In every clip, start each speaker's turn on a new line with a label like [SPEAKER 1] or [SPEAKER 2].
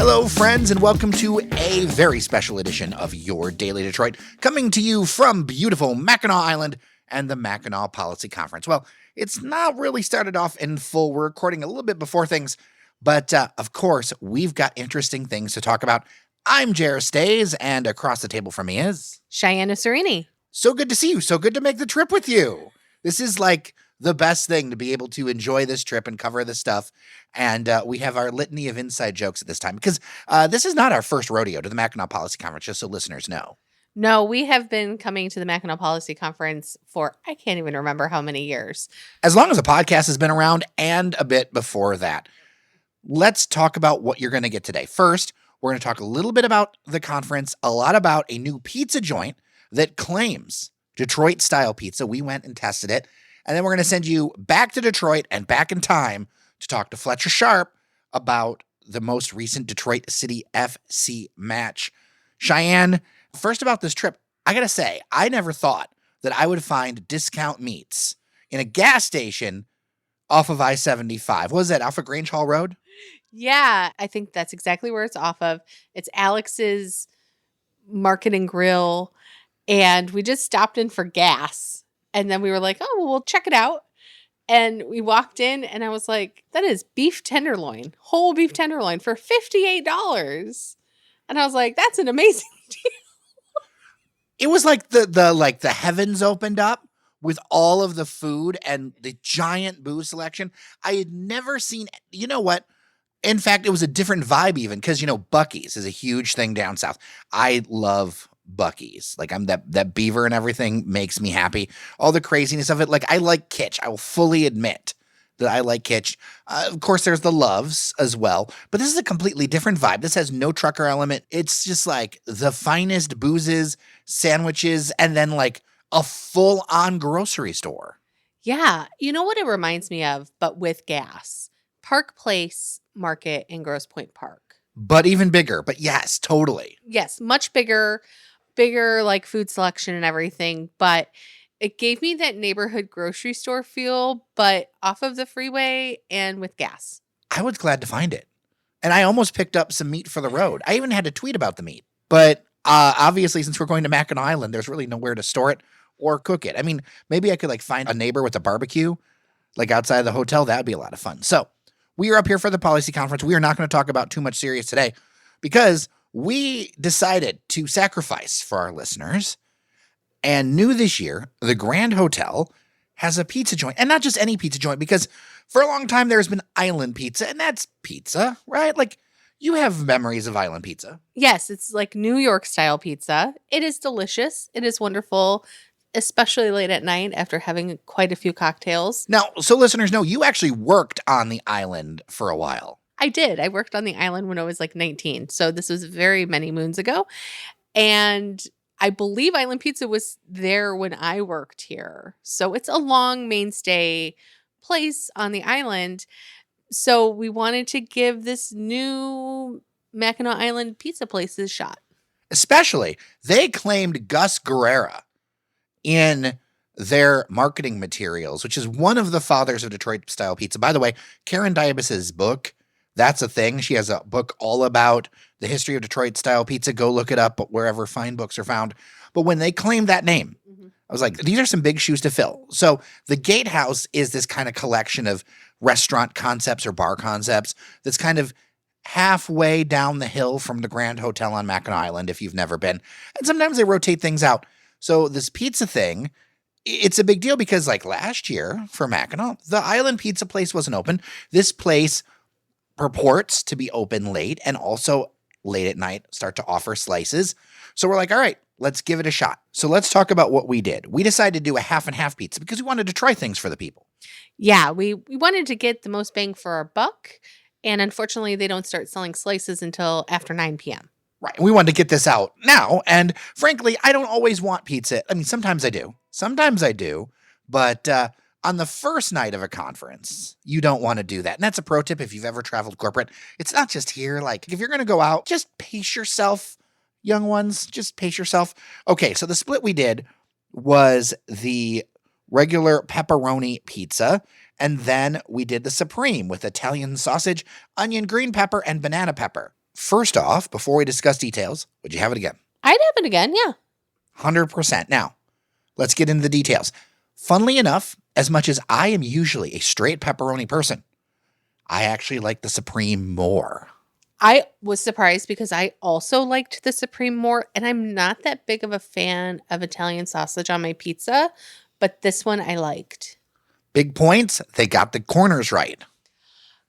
[SPEAKER 1] Hello, friends, and welcome to a very special edition of Your Daily Detroit, coming to you from beautiful Mackinac Island and the Mackinac Policy Conference. Well, it's not really started off in full. We're recording a little bit before things, but of course, we've got interesting things to talk about. I'm Jared Stays, and across the table from me is
[SPEAKER 2] Cheyenne Serini.
[SPEAKER 1] So good to see you. So good to make the trip with you. This is like the best thing, to be able to enjoy this trip and cover this stuff. And we have our litany of inside jokes at this time, because this is not our first rodeo to the Mackinac Policy Conference, just so listeners know.
[SPEAKER 2] No, we have been coming to the Mackinac Policy Conference for, I can't even remember how many years.
[SPEAKER 1] As long as the podcast has been around, and a bit before that. Let's talk about what you're going to get today. First, we're going to talk a little bit about the conference, a lot about a new pizza joint that claims Detroit-style pizza. We went and tested it. And then we're going to send you back to Detroit and back in time to talk to Fletcher Sharpe about the most recent Detroit City FC match. Cheyenne, first about this trip, I got to say, I never thought that I would find discount meats in a gas station off of I-75. What was that, off of Grange Hall Road?
[SPEAKER 2] Yeah, I think that's exactly where it's off of. It's Alex's Market and Grill, and we just stopped in for gas. And then we were like, oh, well, we'll check it out. And we walked in, and I was like, that is beef tenderloin, whole beef tenderloin for $58. And I was like, that's an amazing deal.
[SPEAKER 1] It was like the heavens opened up with all of the food and the giant booze selection. I had never seen, you know what? In fact, it was a different vibe even, because, you know, Buc-ee's is a huge thing down south. I love Buc-ee's. Like, I'm that beaver and everything makes me happy. All the craziness of it. Like, I like kitsch. I will fully admit that I like kitsch. Of course, there's the Loves as well, but this is a completely different vibe. This has no trucker element. It's just like the finest boozes, sandwiches, and then like a full-on grocery store.
[SPEAKER 2] Yeah. You know what it reminds me of, but with gas? Park Place Market in Grosse Pointe Park.
[SPEAKER 1] But even bigger. But yes, totally.
[SPEAKER 2] Yes, much bigger like food selection and everything. But it gave me that neighborhood grocery store feel, but off of the freeway and with gas.
[SPEAKER 1] I was glad to find it. And I almost picked up some meat for the road. I even had to tweet about the meat. But obviously, since we're going to Mackinac Island, there's really nowhere to store it or cook it. I mean, maybe I could like find a neighbor with a barbecue like outside of the hotel. That would be a lot of fun. So we are up here for the policy conference. We are not going to talk about too much serious today because we decided to sacrifice for our listeners. And new this year, the Grand Hotel has a pizza joint. And not just any pizza joint, because for a long time there's been Island Pizza, and that's pizza, right? Like, you have memories of Island Pizza.
[SPEAKER 2] Yes, it's like New York style pizza. It is delicious. It is wonderful, especially late at night after having quite a few cocktails.
[SPEAKER 1] Now, so listeners know, you actually worked on the island for a while.
[SPEAKER 2] I did. I worked on the island when I was like 19. So this was very many moons ago. And I believe Island Pizza was there when I worked here. So it's a long mainstay place on the island. So we wanted to give this new Mackinac Island Pizza place a shot.
[SPEAKER 1] Especially, they claimed Gus Guerrera in their marketing materials, which is one of the fathers of Detroit-style pizza. By the way, Karen Diabas's book, that's a thing. She has a book all about the history of Detroit-style pizza. Go look it up wherever fine books are found. But when they claimed that name, I was like, these are some big shoes to fill. So the Gatehouse is this kind of collection of restaurant concepts or bar concepts that's kind of halfway down the hill from the Grand Hotel on Mackinac Island, if you've never been. And sometimes they rotate things out. So this pizza thing, it's a big deal because like last year for Mackinac, the Island Pizza place wasn't open. This place purports to be open late and also late at night start to offer slices. So we're like, all right, let's give it a shot. So let's talk about what we did. We decided to do a half and half pizza because we wanted to try things for the people.
[SPEAKER 2] Yeah, we wanted to get the most bang for our buck. And unfortunately, they don't start selling slices until after 9 p.m.
[SPEAKER 1] Right. We wanted to get this out now. And frankly, I don't always want pizza. I mean, sometimes I do. But on the first night of a conference, you don't want to do that. And that's a pro tip if you've ever traveled corporate. It's not just here. Like, if you're going to go out, just pace yourself, young ones. Just pace yourself. Okay, so the split we did was the regular pepperoni pizza. And then we did the Supreme with Italian sausage, onion, green pepper, and banana pepper. First off, before we discuss details, would you have it again?
[SPEAKER 2] I'd have it again, yeah.
[SPEAKER 1] 100%. Now, let's get into the details. Funnily enough, as much as I am usually a straight pepperoni person, I actually like the Supreme more.
[SPEAKER 2] I was surprised because I also liked the Supreme more, and I'm not that big of a fan of Italian sausage on my pizza, but this one I liked.
[SPEAKER 1] Big points, they got the corners right.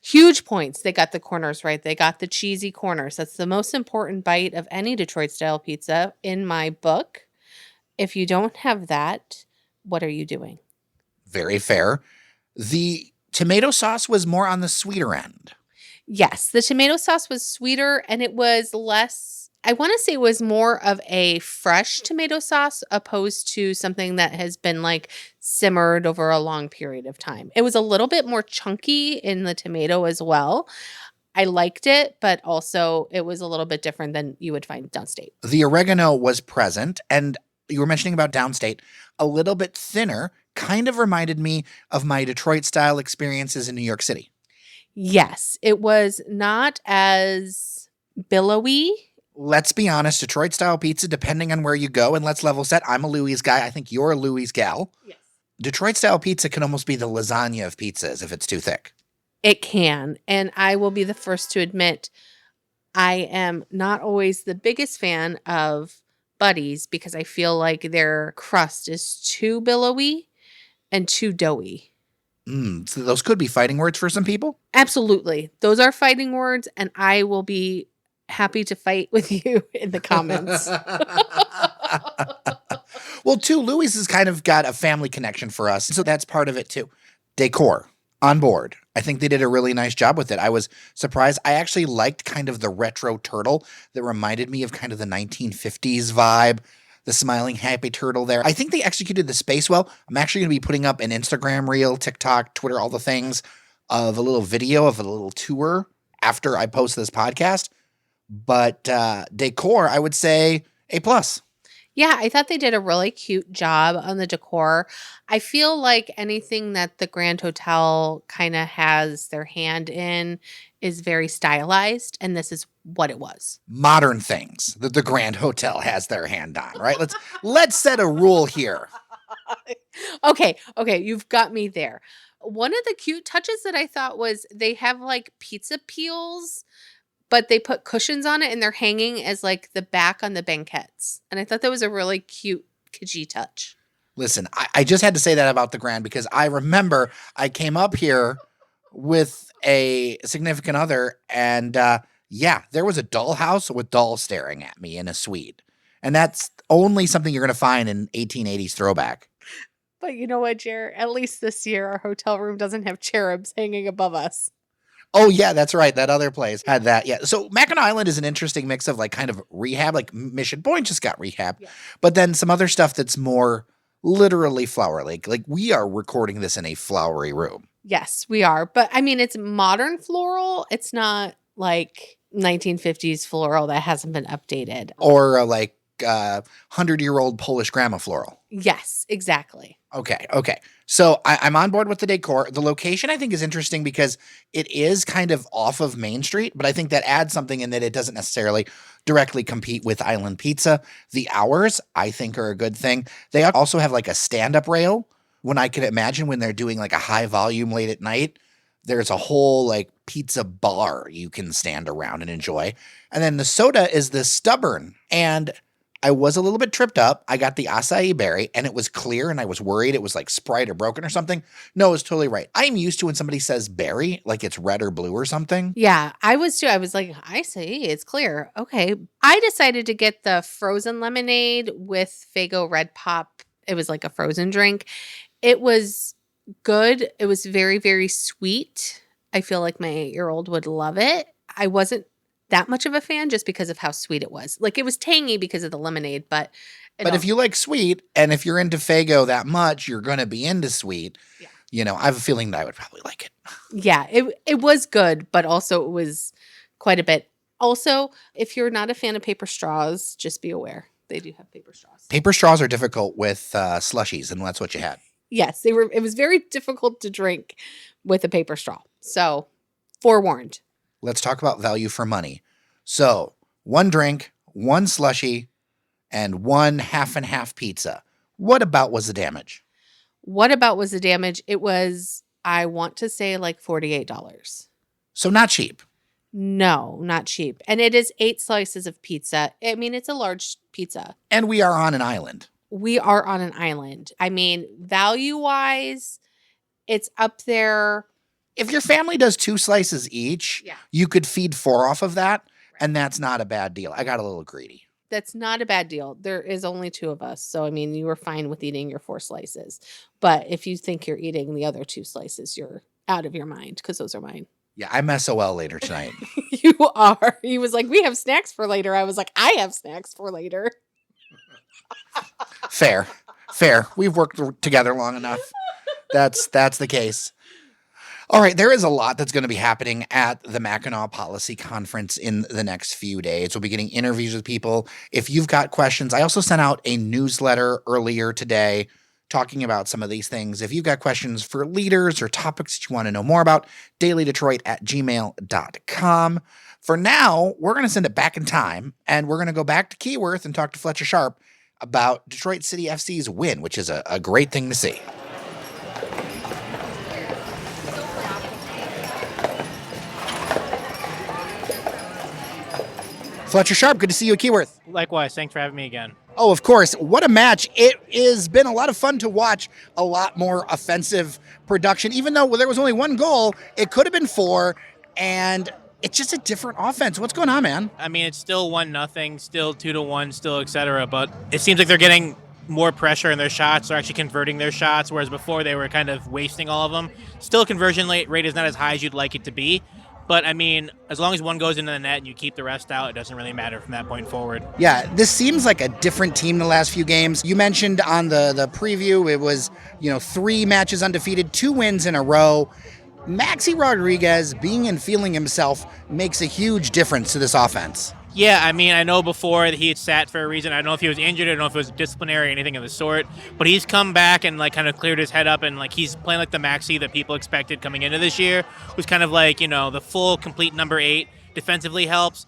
[SPEAKER 2] Huge points. They got the corners right. They got the cheesy corners. That's the most important bite of any Detroit-style pizza in my book. If you don't have that, what are you doing?
[SPEAKER 1] Very fair. The tomato sauce was more on the sweeter end.
[SPEAKER 2] Yes, the tomato sauce was sweeter and it was less, I want to say it was more of a fresh tomato sauce opposed to something that has been like simmered over a long period of time. It was a little bit more chunky in the tomato as well. I liked it, but also it was a little bit different than you would find downstate.
[SPEAKER 1] The oregano was present, and you were mentioning about downstate, a little bit thinner, kind of reminded me of my Detroit-style experiences in New York City.
[SPEAKER 2] Yes, it was not as billowy.
[SPEAKER 1] Let's be honest, Detroit-style pizza, depending on where you go, and let's level set, I'm a Louis guy. I think you're a Louis gal.
[SPEAKER 2] Yes.
[SPEAKER 1] Detroit-style pizza can almost be the lasagna of pizzas if it's too thick.
[SPEAKER 2] It can. And I will be the first to admit I am not always the biggest fan of Buddies because I feel like their crust is too billowy and too doughy.
[SPEAKER 1] So those could be fighting words for some people.
[SPEAKER 2] Absolutely. Those are fighting words, and I will be happy to fight with you in the comments.
[SPEAKER 1] Well, too, Louis has kind of got a family connection for us, so that's part of it too. Decor, on board. I think they did a really nice job with it. I was surprised. I actually liked kind of the retro turtle that reminded me of kind of the 1950s vibe. The smiling happy turtle there. I think they executed the space well. I'm actually going to be putting up an Instagram reel, TikTok, Twitter, all the things of a little video of a little tour after I post this podcast. But decor, I would say A+.
[SPEAKER 2] Yeah, I thought they did a really cute job on the decor. I feel like anything that the Grand Hotel kind of has their hand in is very stylized, and this is what it was.
[SPEAKER 1] Modern things that the Grand Hotel has their hand on, right? Let's set a rule here.
[SPEAKER 2] Okay, you've got me there. One of the cute touches that I thought was they have like pizza peels, but they put cushions on it and they're hanging as like the back on the banquettes. And I thought that was a really cute, kitschy touch.
[SPEAKER 1] Listen, I just had to say that about the Grand because I remember I came up here with a significant other and yeah, there was a dollhouse with dolls staring at me in a suite. And that's only something you're going to find in 1880s throwback.
[SPEAKER 2] But you know what, Jer? At least this year, our hotel room doesn't have cherubs hanging above us.
[SPEAKER 1] Oh, yeah, that's right. That other place had that. Yeah. So Mackinac Island is an interesting mix of like kind of rehab, like Mission Point just got rehab, yeah. But then some other stuff that's more literally flowery. Like we are recording this in a flowery room.
[SPEAKER 2] Yes, we are. But I mean, it's modern floral. It's not like 1950s floral that hasn't been updated.
[SPEAKER 1] Or like 100-year-old Polish grandma floral.
[SPEAKER 2] Yes, exactly.
[SPEAKER 1] Okay. So I'm on board with the decor. The location I think is interesting because it is kind of off of Main Street, but I think that adds something in that it doesn't necessarily directly compete with Island Pizza. The hours I think are a good thing. They also have like a stand-up rail when I can imagine when they're doing like a high volume late at night. There's a whole like pizza bar you can stand around and enjoy. And then the soda is the Stubborn. And I was a little bit tripped up. I got the acai berry and it was clear and I was worried it was like Sprite or broken or something. No, it was totally right. I'm used to when somebody says berry, like it's red or blue or something.
[SPEAKER 2] Yeah, I was too. I was like, I see, it's clear. Okay. I decided to get the frozen lemonade with Faygo Red Pop. It was like a frozen drink. It was good. It was very, very sweet. I feel like my 8-year-old would love it. I wasn't that much of a fan just because of how sweet it was. Like it was tangy because of the lemonade, but
[SPEAKER 1] if you like sweet and if you're into Faygo that much, you're going to be into sweet. Yeah. You know, I have a feeling that I would probably like it.
[SPEAKER 2] Yeah, it was good, but also it was quite a bit. Also, if you're not a fan of paper straws, just be aware. They do have paper straws.
[SPEAKER 1] Paper straws are difficult with slushies, and that's what you had.
[SPEAKER 2] Yes, they were. It was very difficult to drink with a paper straw. So, forewarned.
[SPEAKER 1] Let's talk about value for money. So 1 drink, 1 slushie, and 1 half and half pizza. What about was the damage?
[SPEAKER 2] What about was the damage? It was, I want to say, like $48.
[SPEAKER 1] So not cheap.
[SPEAKER 2] No, not cheap. And it is 8 slices of pizza. I mean, it's a large pizza.
[SPEAKER 1] And we are on an island.
[SPEAKER 2] We are on an island. I mean, value-wise, it's up there.
[SPEAKER 1] If your family does 2 slices each, you could feed 4 off of that, and that's not a bad deal. I got a little greedy.
[SPEAKER 2] That's not a bad deal. There is only 2 of us. So, I mean, you were fine with eating your 4 slices. But if you think you're eating the other 2 slices, you're out of your mind because those are mine.
[SPEAKER 1] Yeah, I'm SOL later tonight.
[SPEAKER 2] You are. He was like, we have snacks for later. I was like, I have snacks for later.
[SPEAKER 1] Fair. We've worked together long enough. That's the case. All right, there is a lot that's going to be happening at the Mackinac Policy Conference in the next few days. We'll be getting interviews with people. If you've got questions, I also sent out a newsletter earlier today talking about some of these things. If you've got questions for leaders or topics that you want to know more about, dailydetroit@gmail.com. For now, we're going to send it back in time, and we're going to go back to Keyworth and talk to Fletcher Sharpe about Detroit City FC's win, which is a great thing to see. Fletcher Sharpe, good to see you at Keyworth.
[SPEAKER 3] Likewise, thanks for having me again.
[SPEAKER 1] Oh, of course. What a match. It has been a lot of fun to watch. A lot more offensive production. Even though there was only 1 goal, it could have been 4, and it's just a different offense. What's going on, man?
[SPEAKER 3] I mean, it's still 1-0, still 2-1, still et cetera, but it seems like they're getting more pressure in their shots. They're actually converting their shots, whereas before they were kind of wasting all of them. Still, conversion rate is not as high as you'd like it to be. But, I mean, as long as one goes into the net and you keep the rest out, it doesn't really matter from that point forward.
[SPEAKER 1] Yeah, this seems like a different team the last few games. You mentioned on the preview it was, 3 matches undefeated, 2 wins in a row. Maxi Rodriguez, being and feeling himself, makes a huge difference to this offense.
[SPEAKER 3] Yeah, I mean, I know before that he had sat for a reason. I don't know if he was injured. I don't know if it was disciplinary or anything of the sort. But he's come back and, kind of cleared his head up. And, he's playing like the Maxi that people expected coming into this year. Who's kind of the full, complete number 8. Defensively helps.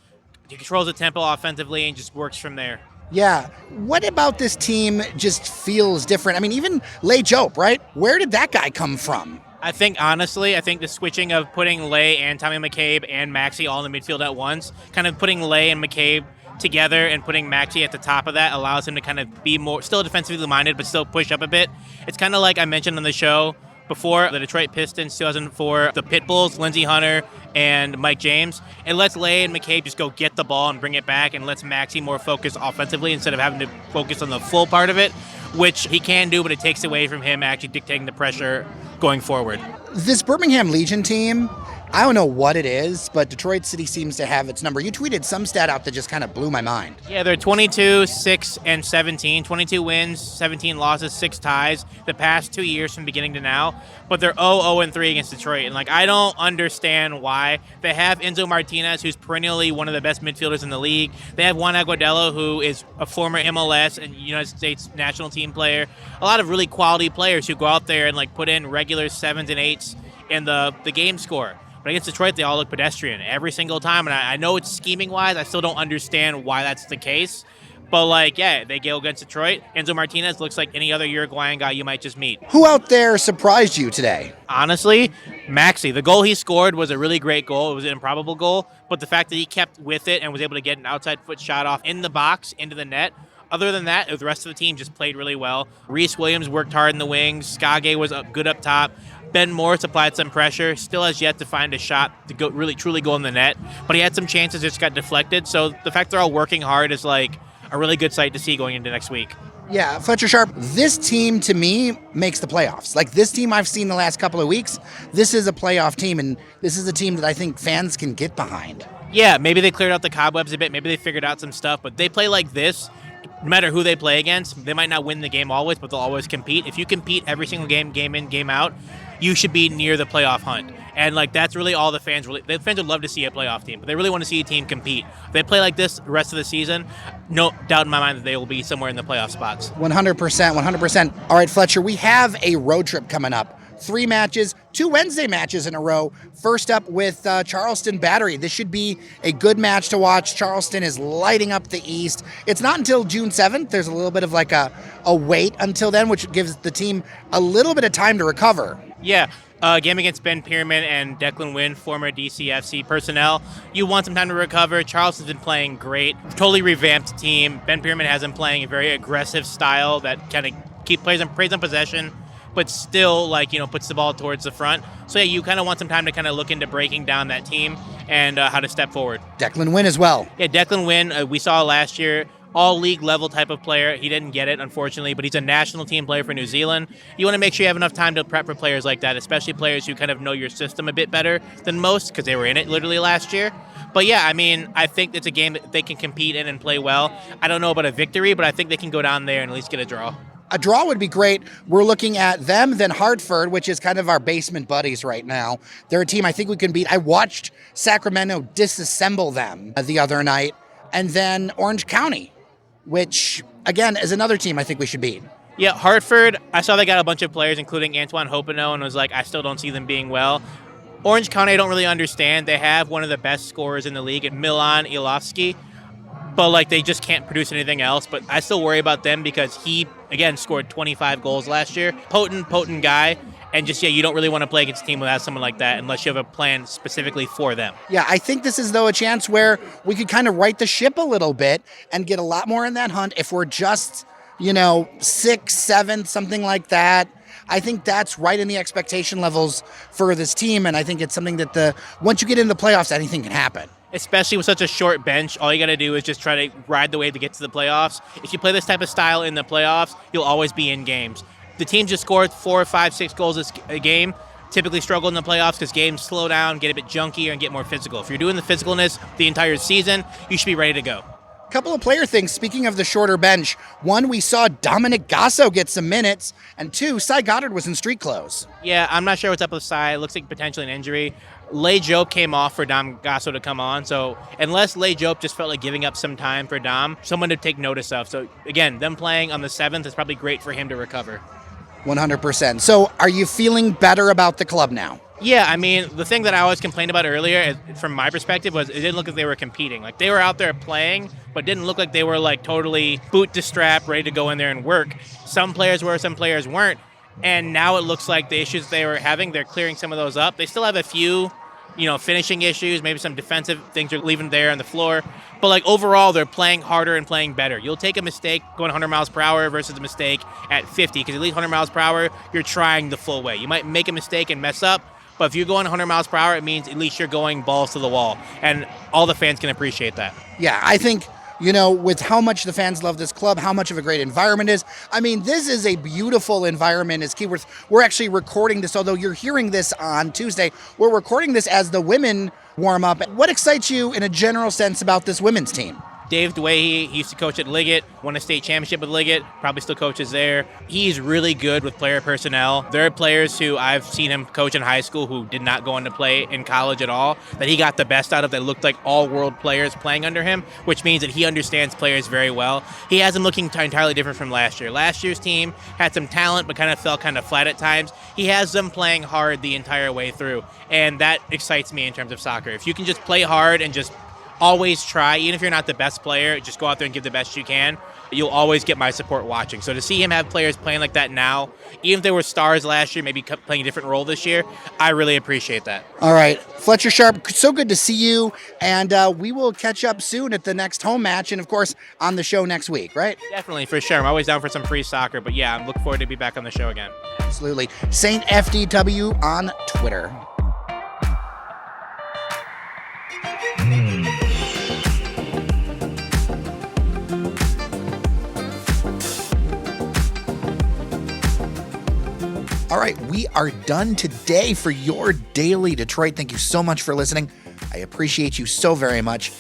[SPEAKER 3] He controls the tempo offensively and just works from there.
[SPEAKER 1] Yeah. What about this team just feels different? I mean, even Lay Jope, right? Where did that guy come from?
[SPEAKER 3] I think, honestly, the switching of putting Lay and Tommy McCabe and Maxi all in the midfield at once, kind of putting Lay and McCabe together and putting Maxi at the top of that allows him to kind of be more, still defensively minded, but still push up a bit. It's kind of like I mentioned on the show before, the Detroit Pistons 2004, the Pitbulls, Lindsey Hunter and Mike James. It lets Lay and McCabe just go get the ball and bring it back and lets Maxi more focus offensively instead of having to focus on the full part of it, which he can do, but it takes away from him actually dictating the pressure going forward.
[SPEAKER 1] This Birmingham Legion team, I don't know what it is, but Detroit City seems to have its number. You tweeted some stat out that just kind of blew my mind.
[SPEAKER 3] Yeah, they're 22, 6, and 17. 22 wins, 17 losses, 6 ties the past 2 years from beginning to now. But they're 0-0 and 3 against Detroit. And I don't understand why. They have Enzo Martinez, who's perennially one of the best midfielders in the league. They have Juan Aguadelo, who is a former MLS and United States national team player. A lot of really quality players who go out there and put in regular 7s and 8s in the game score. But against Detroit, they all look pedestrian every single time. And I know it's scheming-wise. I still don't understand why that's the case. But, they go against Detroit. Enzo Martinez looks like any other Uruguayan guy you might just meet.
[SPEAKER 1] Who out there surprised you today?
[SPEAKER 3] Honestly, Maxi. The goal he scored was a really great goal. It was an improbable goal. But the fact that he kept with it and was able to get an outside foot shot off in the box, into the net. Other than that, the rest of the team just played really well. Reese Williams worked hard in the wings. Skage was good up top. Ben Morris applied some pressure. Still has yet to find a shot to go really truly go in the net. But he had some chances, just got deflected. So the fact they're all working hard is a really good sight to see going into next week.
[SPEAKER 1] Yeah, Fletcher Sharpe, this team to me makes the playoffs. This team I've seen the last couple of weeks, this is a playoff team, and this is a team that I think fans can get behind.
[SPEAKER 3] Yeah, maybe they cleared out the cobwebs a bit. Maybe they figured out some stuff, but they play like this. No matter who they play against, they might not win the game always, but they'll always compete. If you compete every single game in, game out, you should be near the playoff hunt. And that's really all the fans the fans would love to see a playoff team, but they really want to see a team compete. If they play like this the rest of the season, no doubt in my mind that they will be somewhere in the playoff spots.
[SPEAKER 1] 100%. All right, Fletcher, we have a road trip coming up 3 matches, 2 Wednesday matches in a row. First up with Charleston Battery. This should be a good match to watch. Charleston is lighting up the East. It's not until June 7th. There's a little bit of like a wait until then, which gives the team a little bit of time to recover.
[SPEAKER 3] Yeah. Game against Ben Pierman and Declan Wynn, former DCFC personnel. You want some time to recover. Charleston's been playing great. Totally revamped team. Ben Pierman has been playing a very aggressive style that kind of plays on possession, but still puts the ball towards the front. So yeah, you kind of want some time to kind of look into breaking down that team and how to step forward.
[SPEAKER 1] Declan Wynn as well.
[SPEAKER 3] Yeah, Declan Wynn, we saw last year. All league level type of player. He didn't get it, unfortunately, but he's a national team player for New Zealand. You want to make sure you have enough time to prep for players like that, especially players who kind of know your system a bit better than most because they were in it literally last year. But yeah, I mean, I think it's a game that they can compete in and play well. I don't know about a victory, but I think they can go down there and at least get a draw.
[SPEAKER 1] A draw would be great. We're looking at them, then Hartford, which is kind of our basement buddies right now. They're a team I think we can beat. I watched Sacramento disassemble them the other night. And then Orange County, which, again, is another team I think we should beat.
[SPEAKER 3] Yeah, Hartford, I saw they got a bunch of players, including Antoine Hopino, and was like, I still don't see them being well. Orange County, I don't really understand. They have one of the best scorers in the league at Milan Ilovsky, but they just can't produce anything else. But I still worry about them because he, again, scored 25 goals last year. Potent guy. And just, you don't really want to play against a team without someone like that unless you have a plan specifically for them.
[SPEAKER 1] Yeah, I think this is, though, a chance where we could kind of right the ship a little bit and get a lot more in that hunt. If we're just, 6th, 7th, something like that, I think that's right in the expectation levels for this team. And I think it's something that once you get into the playoffs, anything can happen.
[SPEAKER 3] Especially with such a short bench, all you got to do is just try to ride the wave to get to the playoffs. If you play this type of style in the playoffs, you'll always be in games. The teams just scored 4, 5, 6 goals a game typically struggle in the playoffs because games slow down, get a bit junkier, and get more physical. If you're doing the physicalness the entire season, you should be ready to go.
[SPEAKER 1] Couple of player things, speaking of the shorter bench. 1, we saw Dominic Gasso get some minutes, and 2, Cy Goddard was in street clothes.
[SPEAKER 3] Yeah, I'm not sure what's up with Cy. It looks like potentially an injury. Lay Jope came off for Dom Gasso to come on, so unless Lay Jope just felt like giving up some time for Dom, someone to take notice of. So again, them playing on the 7th is probably great for him to recover.
[SPEAKER 1] 100%. So are you feeling better about the club now?
[SPEAKER 3] Yeah, I mean, the thing that I always complained about earlier, from my perspective, was it didn't look like they were competing. Like, they were out there playing, but didn't look like they were, totally boot to strap, ready to go in there and work. Some players were, some players weren't. And now it looks like the issues they were having, they're clearing some of those up. They still have a few, finishing issues, maybe some defensive things are leaving there on the floor. But, overall, they're playing harder and playing better. You'll take a mistake going 100 miles per hour versus a mistake at 50, because at least 100 miles per hour, you're trying the full way. You might make a mistake and mess up, but if you're going 100 miles per hour, it means at least you're going balls to the wall. And all the fans can appreciate that.
[SPEAKER 1] Yeah, I think, with how much the fans love this club, how much of a great environment is. I mean, this is a beautiful environment as Keyworth. We're actually recording this, although you're hearing this on Tuesday. We're recording this as the women warm up. What excites you in a general sense about this women's team?
[SPEAKER 3] Dave DeWahey, he used to coach at Liggett, won a state championship with Liggett, probably still coaches there. He's really good with player personnel. There are players who I've seen him coach in high school who did not go into play in college at all, that he got the best out of, that looked like all-world players playing under him, which means that he understands players very well. He has them looking entirely different from last year. Last year's team had some talent but kind of fell kind of flat at times. He has them playing hard the entire way through, and that excites me in terms of soccer. If you can just play hard and just always try, even if you're not the best player, just go out there and give the best you can. You'll always get my support watching. So to see him have players playing like that now, even if they were stars last year, maybe playing a different role this year, I really appreciate that.
[SPEAKER 1] All right, Fletcher Sharpe, so good to see you, and we will catch up soon at the next home match, and of course on the show next week, right?
[SPEAKER 3] Definitely, for sure. I'm always down for some free soccer, but yeah, I'm looking forward to be back on the show again.
[SPEAKER 1] Absolutely. Saint FDW on Twitter. All right, we are done today for your Daily Detroit. Thank you so much for listening. I appreciate you so very much.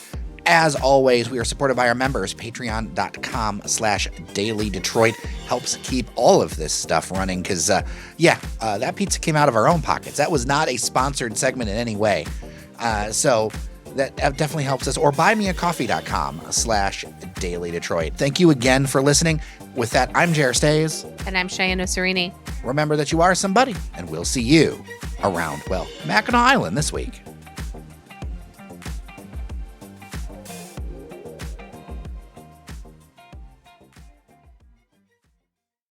[SPEAKER 1] As always, we are supported by our members. Patreon.com/Daily Detroit helps keep all of this stuff running because, that pizza came out of our own pockets. That was not a sponsored segment in any way. So that definitely helps us. Or buymeacoffee.com/Daily Detroit. Thank you again for listening. With that, I'm Jer Stays.
[SPEAKER 2] And I'm Cheyenne Oserini.
[SPEAKER 1] remember that you are somebody, and we'll see you around, well, Mackinac Island this week.